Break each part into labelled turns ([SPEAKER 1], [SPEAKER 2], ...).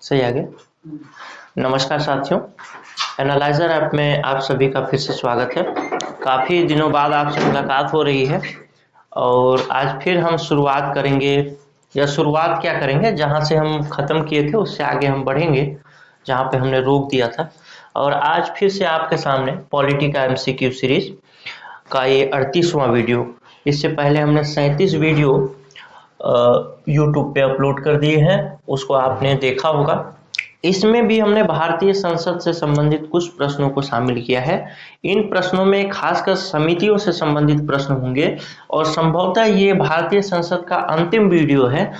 [SPEAKER 1] सही आ गया। नमस्कार साथियों, एनालाइजर ऐप में आप सभी का फिर से स्वागत है। काफ़ी दिनों बाद आपसे मुलाकात हो रही है और आज फिर हम शुरुआत करेंगे, या शुरुआत क्या करेंगे, जहां से हम ख़त्म किए थे उससे आगे हम बढ़ेंगे जहां पे हमने रोक दिया था। और आज फिर से आपके सामने पॉलिटी का MCQ सीरीज का ये 38वां वीडियो। इससे पहले हमने 37 वीडियो यूट्यूब पे अपलोड कर दिए हैं, उसको आपने देखा होगा। इसमें भी हमने भारतीय संसद से संबंधित कुछ प्रश्नों को शामिल किया है। इन प्रश्नों में खासकर समितियों से संबंधित प्रश्न होंगे और संभवतः ये भारतीय संसद का अंतिम वीडियो है,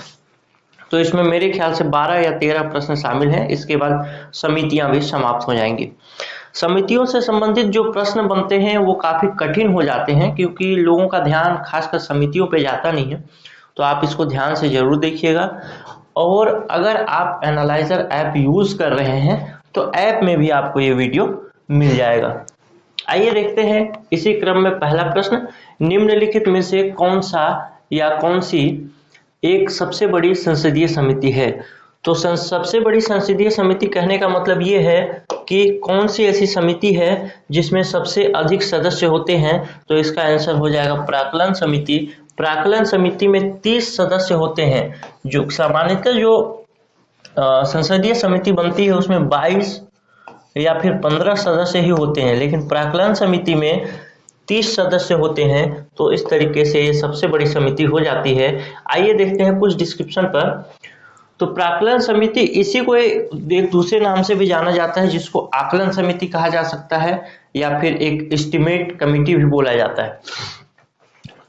[SPEAKER 1] तो इसमें मेरे ख्याल से 12 या 13 प्रश्न शामिल हैं। इसके बाद समितियां भी समाप्त हो जाएंगी। समितियों से संबंधित जो प्रश्न बनते हैं वो काफ़ी कठिन हो जाते हैं, क्योंकि लोगों का ध्यान खासकर समितियों पे जाता नहीं है। तो आप इसको ध्यान से जरूर देखिएगा। और अगर आप एनालाइजर ऐप यूज़ कर रहे हैं तो ऐप में भी आपको ये वीडियो मिल जाएगा। आइए देखते हैं इसी क्रम में पहला प्रश्न, निम्नलिखित में से कौन सा या कौन सी एक सबसे बड़ी संसदीय समिति है। तो सबसे बड़ी संसदीय समिति कहने का मतलब ये है कि कौन सी ऐसी समिति है जिसमें सबसे अधिक सदस्य होते हैं। तो इसका आंसर हो जाएगा प्राक्कलन समिति। प्राक्कलन समिति में 30 सदस्य होते हैं। जो सामान्यतः जो संसदीय समिति बनती है उसमें 22 या फिर 15 सदस्य ही होते हैं, लेकिन प्राक्कलन समिति में 30 सदस्य होते हैं। तो इस तरीके से ये सबसे बड़ी समिति हो जाती है। आइए देखते हैं कुछ डिस्क्रिप्शन पर। तो प्राक्कलन समिति, इसी को एक दूसरे नाम से भी जाना जाता है, जिसको आकलन समिति कहा जा सकता है या फिर एक एस्टिमेट कमिटी भी बोला जाता है।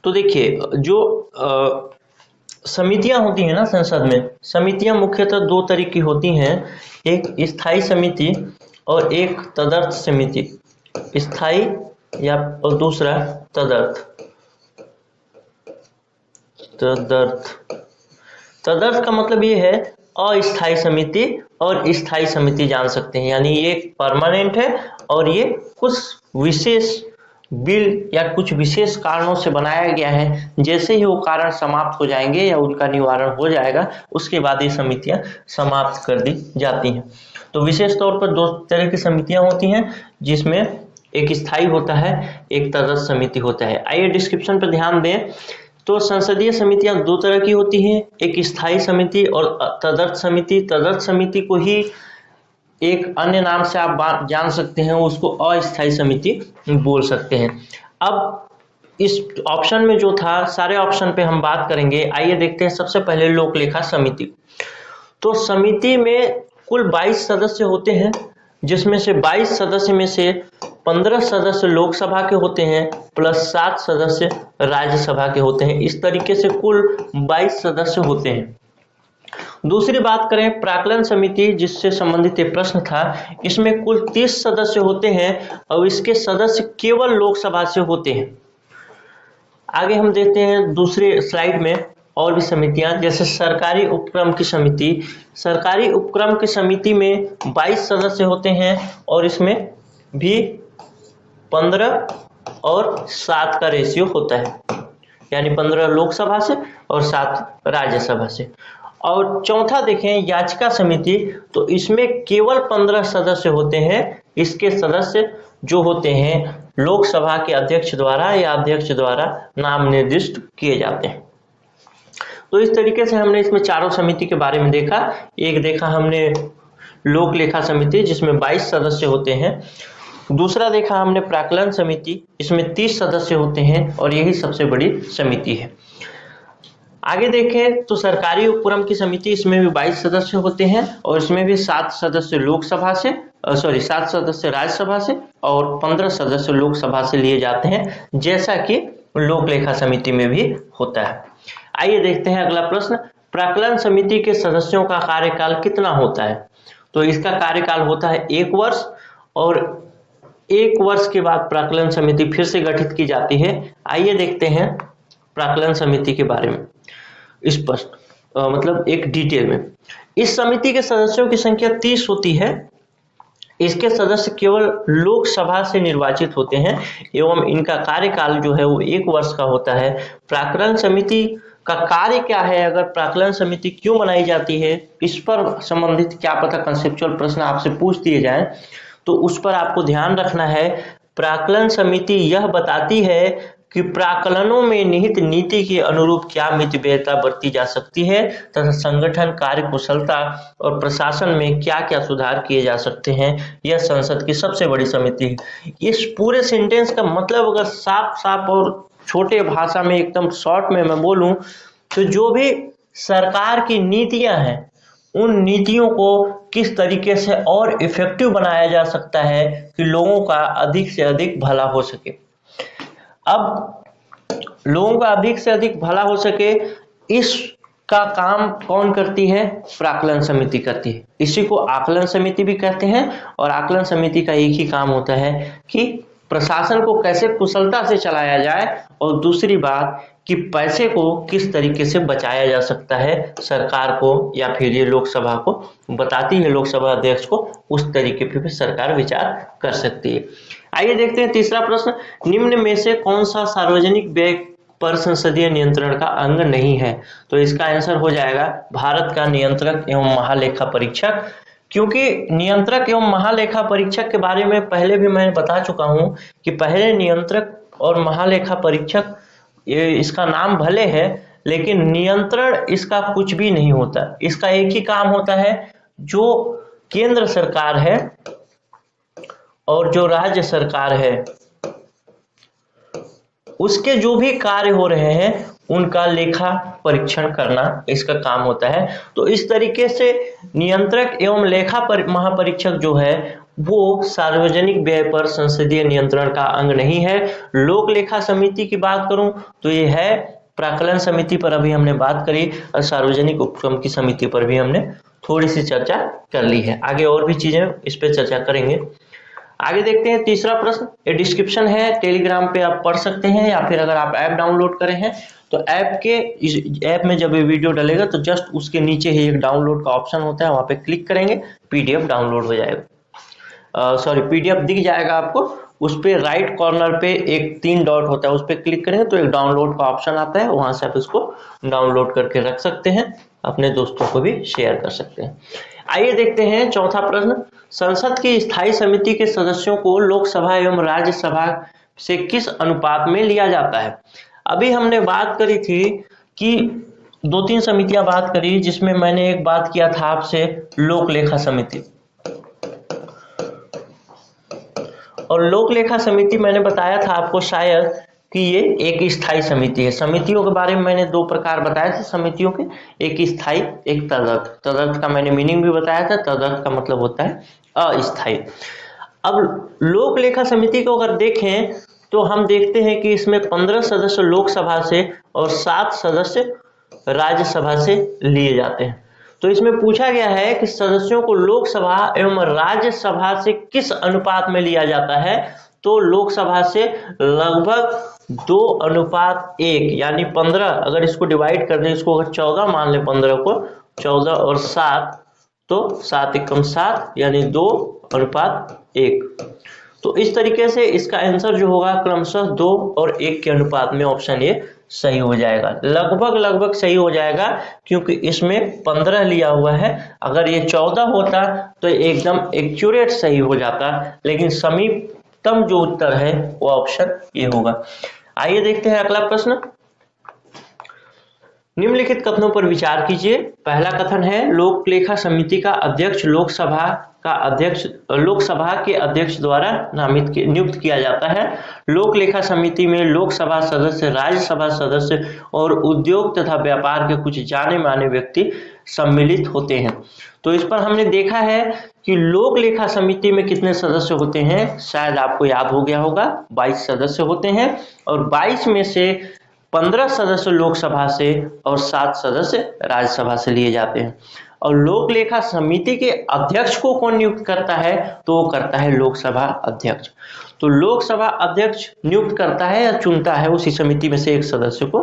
[SPEAKER 1] तो देखिए, जो समितियां होती हैं ना संसद में, समितियां मुख्यतः दो तरह की होती हैं, एक स्थायी समिति और एक तदर्थ समिति। स्थायी या और दूसरा तदर्थ। तदर्थ का मतलब ये है अस्थायी समिति और स्थायी समिति जान सकते हैं, यानी ये परमानेंट है और ये कुछ विशेष बिल या कुछ विशेष कारणों से बनाया गया है। जैसे ही वो कारण समाप्त हो जाएंगे या उनका निवारण हो जाएगा, उसके बाद ये समितियां समाप्त कर दी जाती हैं। तो विशेष तौर पर दो तरह की समितियां होती हैं, जिसमें एक स्थायी होता है, एक तदर्थ समिति होता है। आइए डिस्क्रिप्शन पर ध्यान दें। तो संसदीय समितियां दो तरह की होती हैं, एक स्थायी समिति और तदर्थ समिति। तदर्थ समिति को ही एक अन्य नाम से आप जान सकते हैं, उसको अस्थायी समिति बोल सकते हैं। अब इस ऑप्शन में जो था, सारे ऑप्शन पे हम बात करेंगे। आइए देखते हैं सबसे पहले लोक लेखा समिति। तो समिति में कुल 22 सदस्य होते हैं, जिसमें से 22 सदस्य में से 15 सदस्य लोकसभा के होते हैं प्लस 7 सदस्य राज्यसभा के होते हैं। इस तरीके से कुल 22 सदस्य होते हैं। दूसरी बात करें प्राक्कलन समिति, जिससे संबंधित एक प्रश्न था, इसमें कुल 30 सदस्य होते हैं और इसके सदस्य केवल लोकसभा से होते हैं। आगे हम देखते हैं दूसरे स्लाइड में और भी समितियां, जैसे सरकारी उपक्रम की समिति। सरकारी उपक्रम की समिति में 22 सदस्य होते हैं और इसमें भी 15 और 7 का रेशियो होता है, यानी 15 लोकसभा से और 7 राज्यसभा से। और चौथा देखें याचिका समिति, तो इसमें केवल 15 सदस्य होते हैं। इसके सदस्य जो होते हैं लोकसभा के अध्यक्ष द्वारा या अध्यक्ष द्वारा नाम निर्दिष्ट किए जाते हैं। तो इस तरीके से हमने इसमें चारों समिति के बारे में देखा। एक देखा हमने लोक लेखा समिति, जिसमें 22 सदस्य होते हैं। दूसरा देखा हमने प्राक्कलन समिति, इसमें 30 सदस्य होते हैं और यही सबसे बड़ी समिति है। आगे देखें तो सरकारी उपक्रम की समिति, इसमें भी 22 सदस्य होते हैं और इसमें भी 7 सदस्य लोकसभा से 7 सदस्य राज्यसभा से और 15 सदस्य लोकसभा से लिए जाते हैं, जैसा कि लोक लेखा समिति में भी होता है। आइए देखते हैं अगला प्रश्न, प्राक्कलन समिति के सदस्यों का कार्यकाल कितना होता है। तो इसका कार्यकाल होता है 1 वर्ष और 1 वर्ष के बाद प्राक्कलन समिति फिर से गठित की जाती है। आइए देखते हैं प्राक्कलन समिति के बारे में स्पष्ट, मतलब एक डिटेल में। इस समिति के सदस्यों की संख्या 30 होती है। इसके सदस्य केवल लोकसभा से निर्वाचित होते हैं एवं इनका कार्यकाल जो है वो 1 वर्ष का होता है। प्राक्कलन समिति का कार्य क्या है, अगर प्राक्कलन समिति क्यों बनाई जाती है, इस पर संबंधित क्या पता कंसेप्चुअल प्रश्न आपसे पूछ दिए जाएं, तो उस पर आपको ध्यान रखना है। प्राक्कलन समिति यह बताती है कि प्राक्कलनों में निहित नीति के अनुरूप क्या मितव्ययिता बरती जा सकती है तथा संगठन, कार्य कुशलता और प्रशासन में क्या क्या सुधार किए जा सकते हैं। यह संसद की सबसे बड़ी समिति है। इस पूरे सेंटेंस का मतलब अगर साफ साफ और छोटे भाषा में एकदम शॉर्ट में मैं बोलूं तो जो भी सरकार की नीतियां हैं उन नीतियों को किस तरीके से और इफेक्टिव बनाया जा सकता है कि लोगों का अधिक से अधिक भला हो सके। अब लोगों का अधिक से अधिक भला हो सके, इसका काम कौन करती है? प्राक्कलन समिति करती है। इसी को आकलन समिति भी कहते हैं। और आकलन समिति का एक ही काम होता है कि प्रशासन को कैसे कुशलता से चलाया जाए, और दूसरी बात कि पैसे को किस तरीके से बचाया जा सकता है सरकार को, या फिर ये लोकसभा को बताती है, लोकसभा अध्यक्ष को, उस तरीके पे भी सरकार विचार कर सकती है। आइए देखते हैं तीसरा प्रश्न, निम्न में से कौन सा सार्वजनिक व्यय पर संसदीय नियंत्रण का अंग नहीं है? तो इसका आंसर हो जाएगा भारत का नियंत्रक एवं महालेखा परीक्षक। क्योंकि नियंत्रक एवं महालेखा परीक्षक के बारे में पहले भी मैं बता चुका हूं कि पहले नियंत्रक और महालेखा परीक्षक, ये इसका नाम भले है लेकिन नियंत्रण इसका कुछ भी नहीं होता। इसका एक ही काम होता है, जो केंद्र सरकार है और जो राज्य सरकार है उसके जो भी कार्य हो रहे हैं उनका लेखा परीक्षण करना इसका काम होता है। तो इस तरीके से नियंत्रक एवं लेखा महापरीक्षक जो है वो सार्वजनिक व्यय पर संसदीय नियंत्रण का अंग नहीं है। लोक लेखा समिति की बात करूं तो ये है। प्राक्कलन समिति पर अभी हमने बात करी और सार्वजनिक उपक्रम की समिति पर भी हमने थोड़ी सी चर्चा कर ली है। आगे और भी चीजें इस पर चर्चा करेंगे। आगे देखते हैं तीसरा प्रश्न, ये डिस्क्रिप्शन है, टेलीग्राम पे आप पढ़ सकते हैं, या फिर अगर आप ऐप डाउनलोड करे हैं तो ऐप में जब ये वीडियो डलेगा तो जस्ट उसके नीचे ही एक डाउनलोड का ऑप्शन होता है, वहां पे क्लिक करेंगे पीडीएफ डाउनलोड हो जाएगा, पीडीएफ दिख जाएगा आपको। उस पर राइट कॉर्नर पे एक 3 डॉट होता है, उस पर क्लिक करेंगे तो एक डाउनलोड का ऑप्शन आता है, वहां से आप इसको डाउनलोड करके रख सकते हैं, अपने दोस्तों को भी शेयर कर सकते हैं। आइए देखते हैं चौथा प्रश्न, संसद की स्थायी समिति के सदस्यों को लोकसभा एवं राज्यसभा से किस अनुपात में लिया जाता है? अभी हमने बात करी थी कि 2-3 समितियां बात करी, जिसमें मैंने एक बात किया था आपसे लोक लेखा समिति, और लोक लेखा समिति मैंने बताया था आपको शायद कि ये एक स्थायी समिति है। समितियों के बारे में मैंने 2 प्रकार बताए थे समितियों के, एक स्थायी एक तदर्थ। तदर्थ का मैंने मीनिंग भी बताया था, तदर्थ का मतलब होता है अस्थायी। अब लोक लेखा समिति को अगर देखें तो हम देखते हैं कि इसमें 15 सदस्य लोकसभा से और 7 सदस्य राज्यसभा से लिए जाते हैं। तो इसमें पूछा गया है कि सदस्यों को लोकसभा एवं राज्यसभा से किस अनुपात में लिया जाता है? तो लोकसभा से लगभग 2:1, यानी 15, अगर इसको डिवाइड कर दें, इसको अगर 14 मान ले, 15 को 14 और 7, तो 7 एकम 7 यानी 2:1। तो इस तरीके से इसका आंसर जो होगा क्रमशः 2 और 1 के अनुपात में ऑप्शन ए सही हो जाएगा। लगभग सही हो जाएगा, क्योंकि इसमें 15 लिया हुआ है। अगर ये 14 होता तो एकदम एक्यूरेट सही हो जाता, लेकिन समीपतम जो उत्तर है वो ऑप्शन ए होगा। आइए देखते हैं अगला प्रश्न, निम्नलिखित कथनों पर विचार कीजिए। पहला कथन है, लोक लेखा समिति का अध्यक्ष लोकसभा के अध्यक्ष द्वारा नियुक्त किया जाता है। लोक लेखा समिति में लोकसभा सदस्य, राज्यसभा सदस्य और उद्योग तथा व्यापार के कुछ जाने माने व्यक्ति सम्मिलित होते हैं। तो इस पर हमने देखा है कि लोक लेखा समिति में कितने सदस्य होते हैं, शायद आपको याद हो गया होगा, 22 सदस्य होते हैं, और 22 में से 15 सदस्य लोकसभा से और 7 सदस्य राज्यसभा से लिए जाते हैं। और लोक लेखा समिति के अध्यक्ष को कौन नियुक्त करता है? तो वो करता है लोकसभा अध्यक्ष। तो लोकसभा अध्यक्ष नियुक्त करता है या चुनता है उसी समिति में से एक सदस्य को।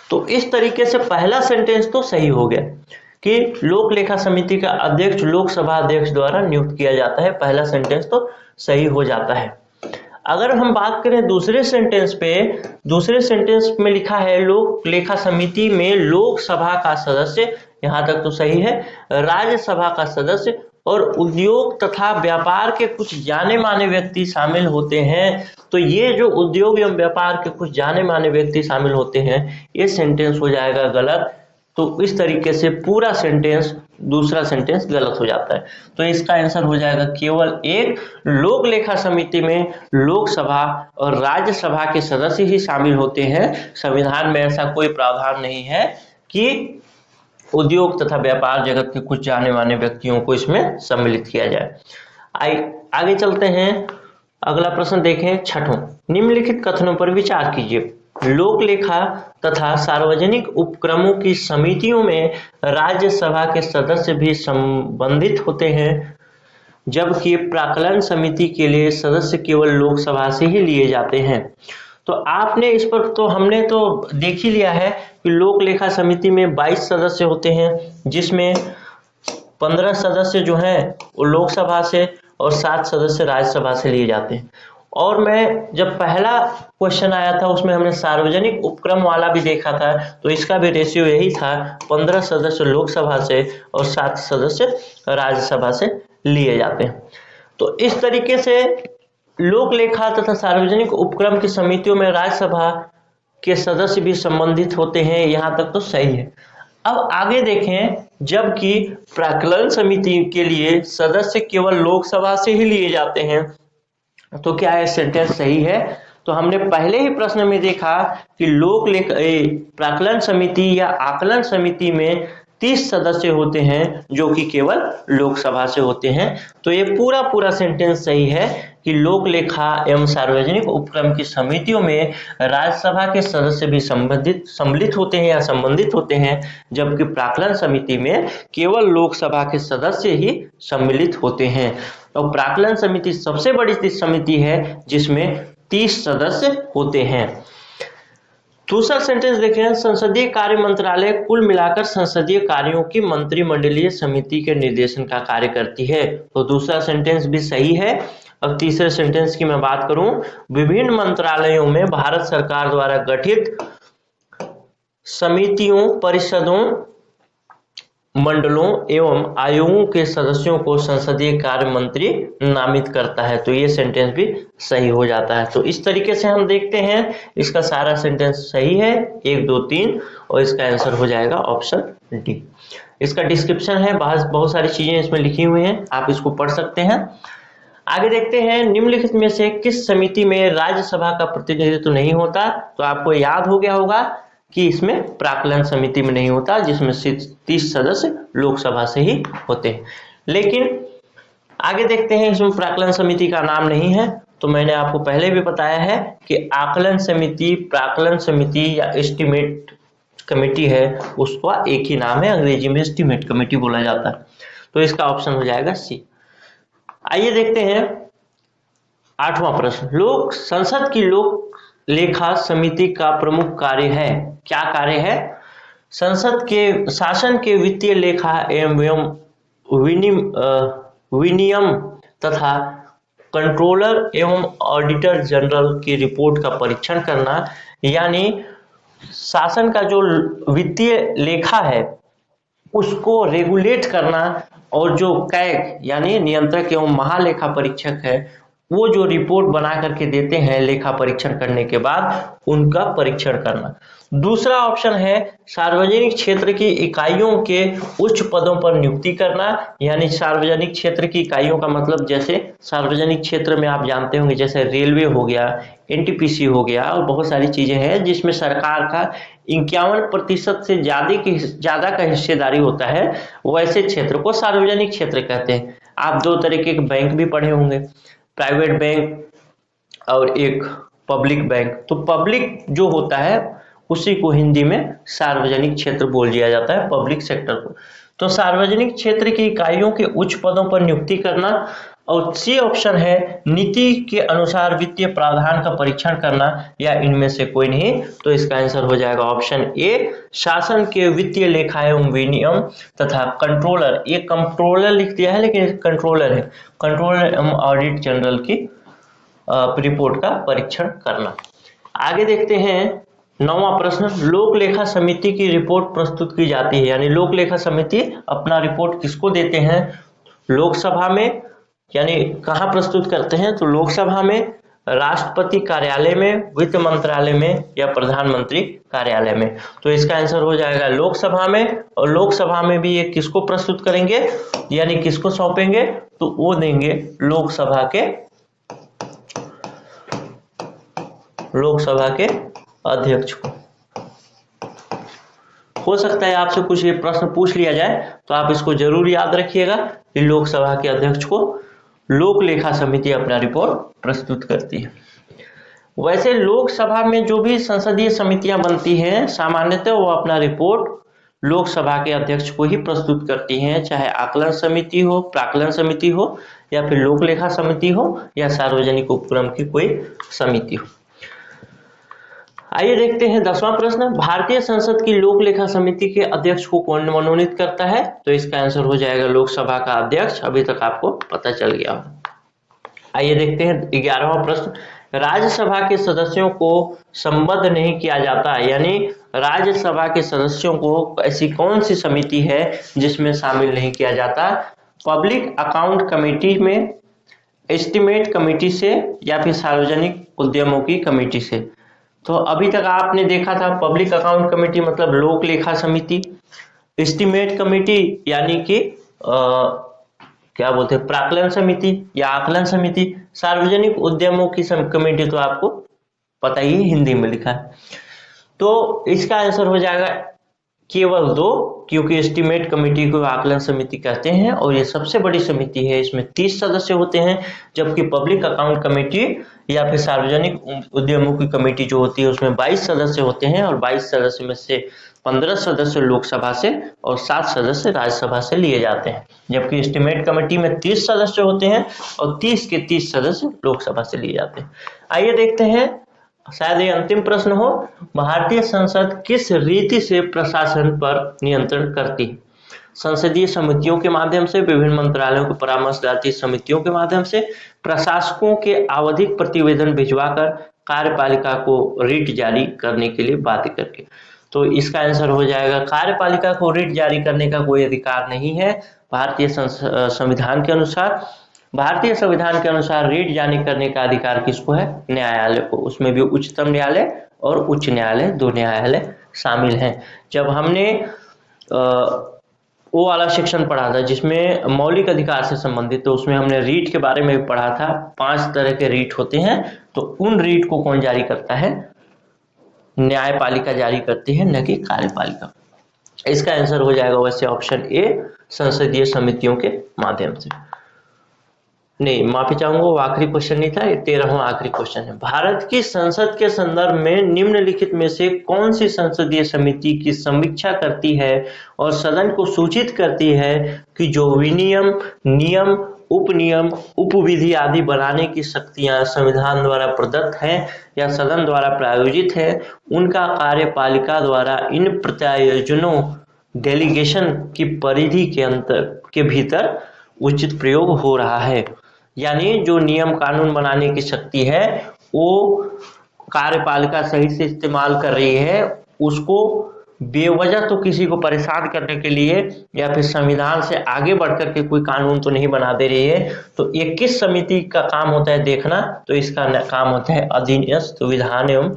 [SPEAKER 1] तो इस तरीके से पहला सेंटेंस तो सही हो गया कि लोक लेखा समिति का अध्यक्ष लोकसभा अध्यक्ष द्वारा नियुक्त किया जाता है। पहला सेंटेंस तो सही हो जाता है। अगर हम बात करें दूसरे सेंटेंस पे, दूसरे सेंटेंस में लिखा है लोक लेखा समिति में लोकसभा का सदस्य, यहाँ तक तो सही है, राज्यसभा का सदस्य और उद्योग तथा व्यापार के कुछ जाने माने व्यक्ति शामिल होते हैं। तो ये जो उद्योग एवं व्यापार के कुछ जाने माने व्यक्ति शामिल होते हैं, ये सेंटेंस हो जाएगा गलत। तो इस तरीके से पूरा सेंटेंस, दूसरा सेंटेंस गलत हो जाता है। तो इसका आंसर हो जाएगा केवल एक, लोक लेखा समिति में लोकसभा और राज्यसभा के सदस्य ही शामिल होते हैं। संविधान में ऐसा कोई प्रावधान नहीं है कि उद्योग तथा व्यापार जगत के कुछ जाने माने व्यक्तियों को इसमें सम्मिलित किया जाए। आगे चलते हैं, अगला प्रश्न देखें, छठवां, निम्नलिखित कथनों पर विचार कीजिए। लोक लेखा तथा सार्वजनिक उपक्रमों की समितियों में राज्यसभा के सदस्य भी संबंधित होते हैं, जबकि प्राक्कलन समिति के लिए सदस्य केवल लोकसभा से ही लिए जाते हैं। तो आपने इस पर तो हमने तो देख ही लिया है कि लोक लेखा समिति में 22 सदस्य होते हैं, जिसमें 15 सदस्य जो हैं वो लोकसभा से और 7 सदस्य राज्यसभा से लिए जाते हैं। और मैं जब पहला क्वेश्चन आया था उसमें हमने सार्वजनिक उपक्रम वाला भी देखा था, तो इसका भी रेशियो यही था, 15 सदस्य लोकसभा से और 7 सदस्य राज्यसभा से लिए जाते हैं। तो इस तरीके से लोक लेखा तथा सार्वजनिक उपक्रम की समितियों में राज्यसभा के सदस्य भी संबंधित होते हैं, यहाँ तक तो सही है। अब आगे देखें, जबकि प्राक्कलन समिति के लिए सदस्य केवल लोकसभा से ही लिए जाते हैं, तो क्या यह सेंटेंस सही है? तो हमने पहले ही प्रश्न में देखा कि प्राक्कलन समिति या आकलन समिति में 30 सदस्य होते हैं जो कि केवल लोकसभा से होते हैं। तो ये पूरा सेंटेंस सही है कि लोक लेखा एवं सार्वजनिक उपक्रम की समितियों में राज्यसभा के सदस्य भी सम्मिलित होते हैं या संबंधित होते हैं, जबकि प्राक्कलन समिति में केवल लोकसभा के सदस्य ही सम्मिलित होते हैं। और प्राक्कलन समिति सबसे बड़ी समिति है जिसमें 30 सदस्य होते हैं। दूसरा सेंटेंस देखें, संसदीय कार्य मंत्रालय कुल मिलाकर संसदीय कार्यों की मंत्रिमंडलीय समिति के निर्देशन का कार्य करती है। तो दूसरा सेंटेंस भी सही है। अब तीसरे सेंटेंस की मैं बात करूं, विभिन्न मंत्रालयों में भारत सरकार द्वारा गठित समितियों, परिषदों, मंडलों एवं आयोगों के सदस्यों को संसदीय कार्य मंत्री नामित करता है। तो ये सेंटेंस भी सही हो जाता है। तो इस तरीके से हम देखते हैं इसका सारा सेंटेंस सही है, 1 2 3, और इसका आंसर हो जाएगा ऑप्शन डी। इसका डिस्क्रिप्शन है, बहुत सारी चीजें इसमें लिखी हुई हैं, आप इसको पढ़ सकते हैं। आगे देखते हैं, निम्नलिखित में से किस समिति में राज्यसभा का प्रतिनिधित्व नहीं होता? तो आपको याद हो गया होगा कि इसमें प्राक्कलन समिति में नहीं होता, जिसमें 30 सदस्य लोकसभा से ही होते हैं। लेकिन आगे देखते हैं, इसमें प्राक्कलन समिति का नाम नहीं है। तो मैंने आपको पहले भी बताया है कि आकलन समिति, प्राक्कलन समिति या एस्टीमेट कमेटी है, उसका एक ही नाम है, अंग्रेजी में एस्टीमेट कमेटी बोला जाता है। तो इसका ऑप्शन हो जाएगा सी। आइए देखते हैं 8वां प्रश्न, संसद की लोक लेखा समिति का प्रमुख कार्य है। क्या कार्य है? संसद के शासन के वित्तीय लेखा एवं विनियम तथा कंट्रोलर एवं ऑडिटर जनरल की रिपोर्ट का परीक्षण करना, यानी शासन का जो वित्तीय लेखा है उसको रेगुलेट करना, और जो कैग यानी नियंत्रक एवं महालेखा परीक्षक है वो जो रिपोर्ट बना करके देते हैं लेखा परीक्षण करने के बाद, उनका परीक्षण करना। दूसरा ऑप्शन है सार्वजनिक क्षेत्र की इकाइयों के उच्च पदों पर नियुक्ति करना, यानी सार्वजनिक क्षेत्र की इकाइयों का मतलब जैसे सार्वजनिक क्षेत्र में आप जानते होंगे जैसे रेलवे हो गया, एनटीपीसी हो गया, और बहुत सारी चीजें हैं जिसमें सरकार का 51% से ज्यादा का हिस्सेदारी होता है, वैसे क्षेत्र को सार्वजनिक क्षेत्र कहते हैं। आप 2 तरीके के बैंक भी पढ़े होंगे, प्राइवेट बैंक और एक पब्लिक बैंक। तो पब्लिक जो होता है उसी को हिंदी में सार्वजनिक क्षेत्र बोल दिया जाता है, पब्लिक सेक्टर को। तो सार्वजनिक क्षेत्र की इकाइयों के उच्च पदों पर नियुक्ति करना, और सी ऑप्शन है नीति के अनुसार वित्तीय प्रावधान का परीक्षण करना, या इनमें से कोई नहीं। तो इसका आंसर हो जाएगा ऑप्शन ए, शासन के वित्तीय लेखा एवं विनियम तथा कंट्रोलर, ये कंट्रोलर लिख दिया है लेकिन कंट्रोलर है, कंट्रोलर एवं ऑडिट जनरल की रिपोर्ट का परीक्षण करना। आगे देखते हैं 9वां प्रश्न, लोक लेखा समिति की रिपोर्ट प्रस्तुत की जाती है, यानी लोक लेखा समिति अपना रिपोर्ट किसको देते हैं? लोकसभा में, यानी कहाँ प्रस्तुत करते हैं? तो लोकसभा में, राष्ट्रपति कार्यालय में, वित्त मंत्रालय में या प्रधानमंत्री कार्यालय में। तो इसका आंसर हो जाएगा लोकसभा में। और लोकसभा में भी ये किसको प्रस्तुत करेंगे, यानी किसको सौंपेंगे? तो वो देंगे लोकसभा के अध्यक्ष को। हो सकता है आपसे कुछ ये प्रश्न पूछ लिया जाए, तो आप इसको जरूर याद रखिएगा कि लोकसभा के अध्यक्ष को लोक लेखा समिति अपना रिपोर्ट प्रस्तुत करती है। वैसे लोकसभा में जो भी संसदीय समितियां बनती हैं, सामान्यतः वो अपना रिपोर्ट लोकसभा के अध्यक्ष को ही प्रस्तुत करती हैं, चाहे आकलन समिति हो, प्राक्कलन समिति हो, या फिर लोक लेखा समिति हो, या सार्वजनिक उपक्रम की कोई समिति हो। आइए देखते हैं 10वां प्रश्न, भारतीय संसद की लोक लेखा समिति के अध्यक्ष को कौन मनोनीत करता है? तो इसका आंसर हो जाएगा लोकसभा का अध्यक्ष। अभी तक आपको पता चल गया हो। आइए देखते हैं 11वां प्रश्न, राज्यसभा के सदस्यों को संबद्ध नहीं किया जाता, यानी राज्यसभा के सदस्यों को ऐसी कौन सी समिति है जिसमें शामिल नहीं किया जाता? पब्लिक अकाउंट कमेटी में, एस्टीमेट कमेटी से, या फिर सार्वजनिक उद्यमों की कमेटी से। तो अभी तक आपने देखा था पब्लिक अकाउंट कमेटी मतलब लोक लेखा समिति, एस्टीमेट कमेटी यानी कि क्या बोलते हैं प्राक्कलन समिति या आकलन समिति, सार्वजनिक उद्यमों की कमेटी तो आपको पता ही हिंदी में लिखा है। तो इसका आंसर हो जाएगा केवल 2, क्योंकि एस्टीमेट कमेटी को आकलन समिति कहते हैं और ये सबसे बड़ी समिति है, इसमें 30 सदस्य होते हैं, जबकि पब्लिक अकाउंट कमेटी या फिर सार्वजनिक उद्यमों की कमेटी जो होती है उसमें 22 सदस्य होते हैं और 22 सदस्य में से 15 सदस्य लोकसभा से और 7 सदस्य राज्यसभा से लिए जाते हैं, जबकि एस्टीमेट कमेटी में 30 सदस्य होते हैं और 30 के 30 सदस्य लोकसभा से लिए जाते हैं। आइए देखते हैं, शायद ये अंतिम प्रश्न हो, भारतीय संसद किस रीति से प्रशासन पर नियंत्रण करती है? संसदीय समितियों के माध्यम से, विभिन्न मंत्रालयों के परामर्शदात्री समितियों के माध्यम से, प्रशासकों के आवधिक प्रतिवेदन भिजवाकर, कार्यपालिका को रिट जारी करने के लिए बाध्य करके। तो इसका आंसर हो जाएगा कार्यपालिका को रिट जारी करने का कोई अधिकार नहीं है भारतीय संविधान के अनुसार। भारतीय संविधान के अनुसार रिट जारी करने का अधिकार किसको है? न्यायालय को। उसमें भी उच्चतम न्यायालय और उच्च न्यायालय, 2 न्यायालय शामिल हैं। जब हमने वो वाला सेक्शन पढ़ा था जिसमें मौलिक अधिकार से संबंधित, तो उसमें हमने रीट के बारे में भी पढ़ा था। 5 तरह के रीट होते हैं, तो उन रीट को कौन जारी करता है? न्यायपालिका जारी करती है, न कि कार्यपालिका। इसका आंसर हो जाएगा वैसे ऑप्शन ए, संसदीय समितियों के माध्यम से। नहीं, माफी चाहूंगा, वो आखिरी क्वेश्चन नहीं था, 13वां आखिरी क्वेश्चन है। भारत की संसद के संदर्भ में निम्नलिखित में से कौन सी संसदीय समिति की समीक्षा करती है और सदन को सूचित करती है कि जो विनियम, नियम, उपनियम, उपविधि आदि बनाने की शक्तियां संविधान द्वारा प्रदत्त हैं या सदन द्वारा प्रायोजित है, उनका कार्यपालिका द्वारा इन प्रत्यायोजनों डेलीगेशन की परिधि के भीतर उचित प्रयोग हो रहा है। यानी जो नियम कानून बनाने की शक्ति है वो कार्यपालिका सही से इस्तेमाल कर रही है, उसको बेवजह तो किसी को परेशान करने के लिए या फिर संविधान से आगे बढ़कर के कोई कानून तो नहीं बना दे रही है। तो ये किस समिति का काम होता है देखना, तो इसका काम होता है अधीनस्थ विधान एवं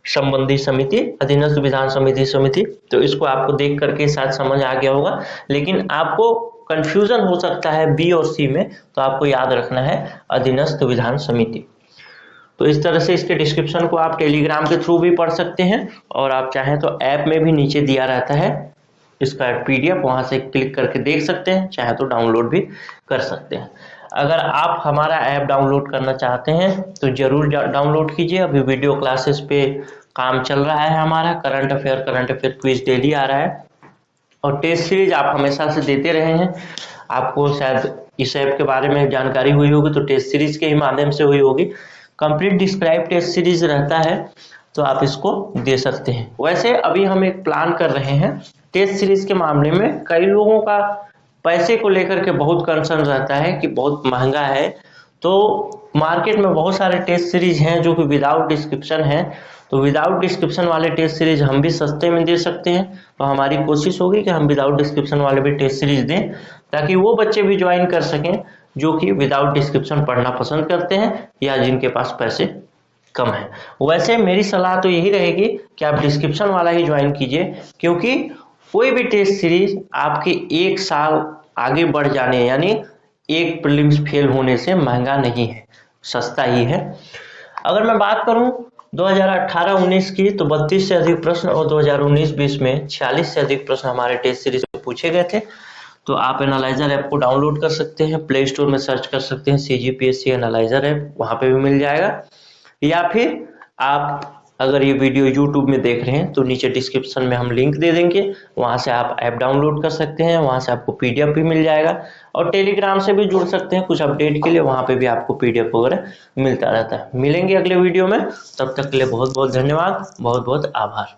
[SPEAKER 1] संबंधी समिति, अधीनस्थ विधान समिति। तो इसको आपको देख करके शायद समझ आ गया होगा, लेकिन आपको कंफ्यूजन हो सकता है बी और सी में, तो आपको याद रखना है अधीनस्थ विधान समिति। तो इस तरह से इसके डिस्क्रिप्शन को आप टेलीग्राम के थ्रू भी पढ़ सकते हैं और आप चाहें तो ऐप में भी नीचे दिया रहता है इसका PDF, वहां से क्लिक करके देख सकते हैं, चाहे तो डाउनलोड भी कर सकते हैं। अगर आप हमारा ऐप डाउनलोड करना चाहते हैं तो जरूर डाउनलोड कीजिए। अभी वीडियो क्लासेस पे काम चल रहा है हमारा, करंट अफेयर क्विज डेली आ रहा है और टेस्ट सीरीज आप हमेशा से देते रहे हैं। आपको शायद इस ऐप के बारे में जानकारी हुई होगी तो टेस्ट सीरीज के ही माध्यम से हुई होगी। कंप्लीट डिस्क्राइब टेस्ट सीरीज रहता है तो आप इसको दे सकते हैं। वैसे अभी हम एक प्लान कर रहे हैं टेस्ट सीरीज के मामले में। कई लोगों का पैसे को लेकर के बहुत कंसर्न रहता है कि बहुत महंगा है, तो मार्केट में बहुत सारे टेस्ट सीरीज हैं जो कि विदाउट डिस्क्रिप्शन हैं, तो विदाउट डिस्क्रिप्शन वाले टेस्ट सीरीज हम भी सस्ते में दे सकते हैं। तो हमारी कोशिश होगी कि हम विदाउट डिस्क्रिप्शन वाले भी टेस्ट सीरीज दें, ताकि वो बच्चे भी ज्वाइन कर सकें जो कि विदाउट डिस्क्रिप्शन पढ़ना पसंद करते हैं या जिनके पास पैसे कम है। वैसे मेरी सलाह तो यही रहेगी कि आप डिस्क्रिप्शन वाला ही ज्वाइन कीजिए, क्योंकि कोई भी टेस्ट सीरीज आपके 1 साल आगे बढ़ जाने यानी एक प्रीलिम्स फेल होने से महंगा नहीं है, सस्ता ही है। अगर मैं बात करूं 2018-19 की, तो 32 से अधिक प्रश्न और 2019-20 में 46 से अधिक प्रश्न हमारे टेस्ट सीरीज में पूछे गए थे। तो आप एनालाइजर ऐप को डाउनलोड कर सकते हैं, प्ले स्टोर में सर्च कर सकते हैं CGPSC एनालाइजर ऐप, वहाँ पे भी मिल जाएगा। या फिर आप अगर ये वीडियो YouTube में देख रहे हैं तो नीचे डिस्क्रिप्शन में हम लिंक दे देंगे, वहाँ से आप ऐप डाउनलोड कर सकते हैं, वहाँ से आपको PDF भी मिल जाएगा। और टेलीग्राम से भी जुड़ सकते हैं कुछ अपडेट के लिए, वहाँ पे भी आपको PDF वगैरह मिलता रहता है। मिलेंगे अगले वीडियो में, तब तक के लिए बहुत बहुत धन्यवाद, बहुत बहुत आभार।